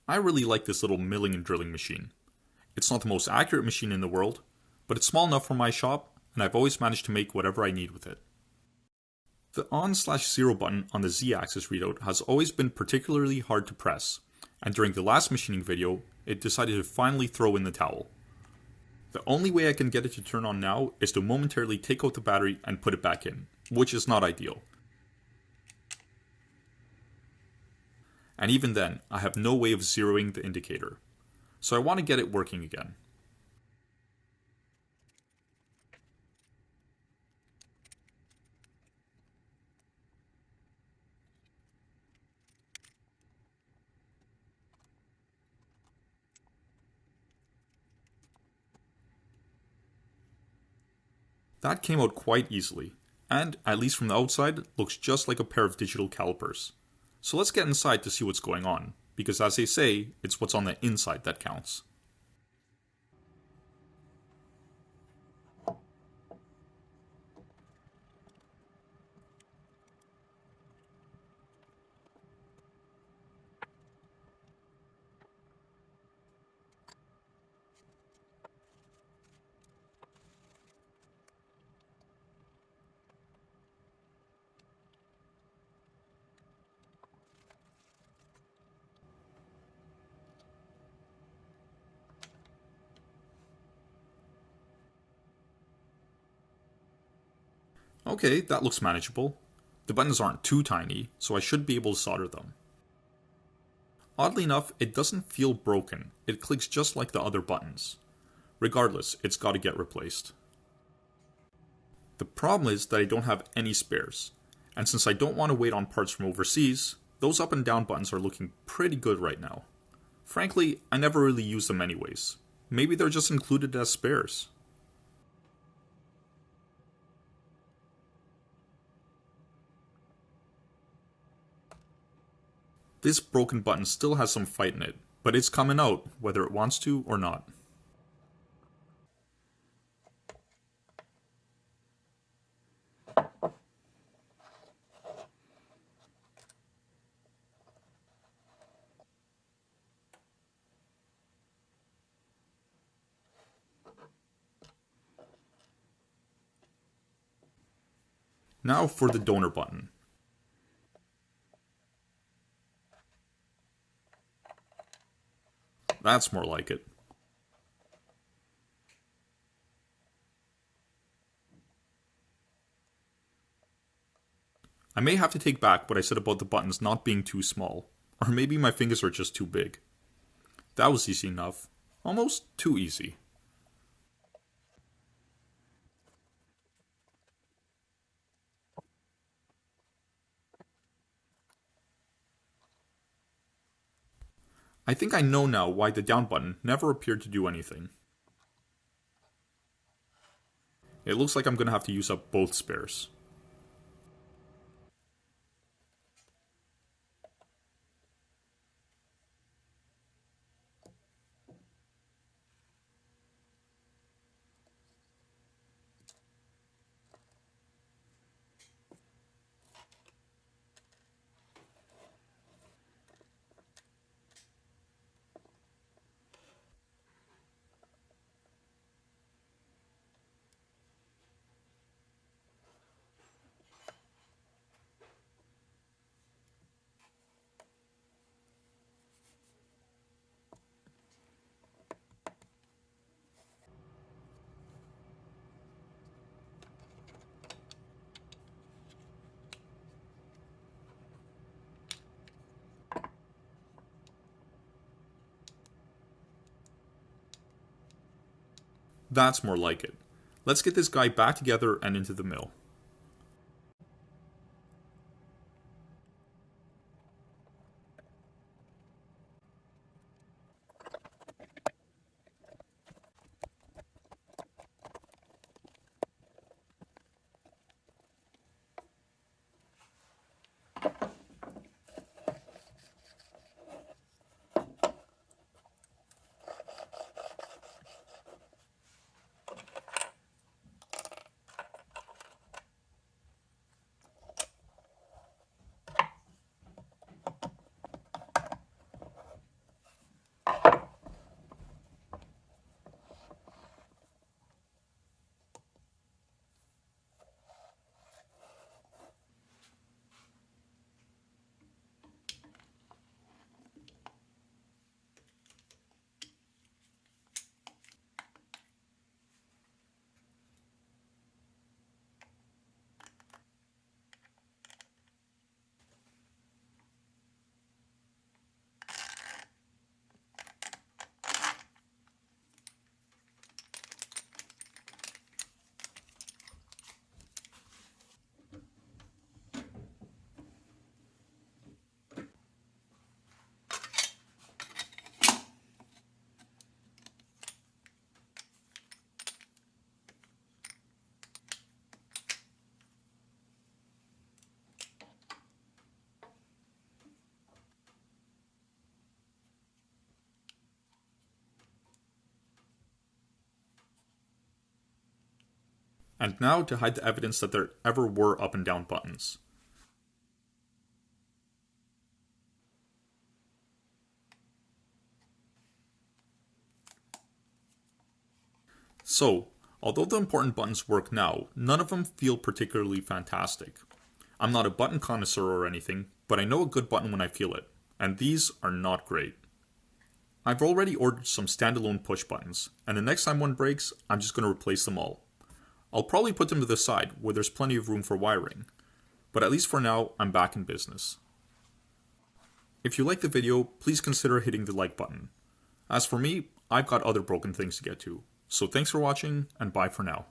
I really like this little milling and drilling machine. It's not the most accurate machine in the world, but it's small enough for my shop, and I've always managed to make whatever I need with it. The on/0 button on the Z-axis readout has always been particularly hard to press, and during the last machining video, it decided to finally throw in the towel. The only way I can get it to turn on now is to momentarily take out the battery and put it back in, which is not ideal. And even then, I have no way of zeroing the indicator. So I want to get it working again. That came out quite easily, and, at least from the outside, looks just like a pair of digital calipers. So let's get inside to see what's going on, because as they say, it's what's on the inside that counts. Okay, that looks manageable. The buttons aren't too tiny, so I should be able to solder them. Oddly enough, it doesn't feel broken, it clicks just like the other buttons. Regardless, it's gotta get replaced. The problem is that I don't have any spares, and since I don't want to wait on parts from overseas, those up and down buttons are looking pretty good right now. Frankly, I never really use them anyways. Maybe they're just included as spares. This broken button still has some fight in it, but it's coming out whether it wants to or not. Now for the donor button. That's more like it. I may have to take back what I said about the buttons not being too small, or maybe my fingers are just too big. That was easy enough. Almost too easy. I think I know now why the down button never appeared to do anything. It looks like I'm going to have to use up both spares. That's more like it. Let's get this guy back together and into the mill. And now to hide the evidence that there ever were up and down buttons. So, although the important buttons work now, none of them feel particularly fantastic. I'm not a button connoisseur or anything, but I know a good button when I feel it, and these are not great. I've already ordered some standalone push buttons, and the next time one breaks, I'm just going to replace them all. I'll probably put them to the side where there's plenty of room for wiring, but at least for now, I'm back in business. If you like the video, please consider hitting the like button. As for me, I've got other broken things to get to, so thanks for watching, and bye for now.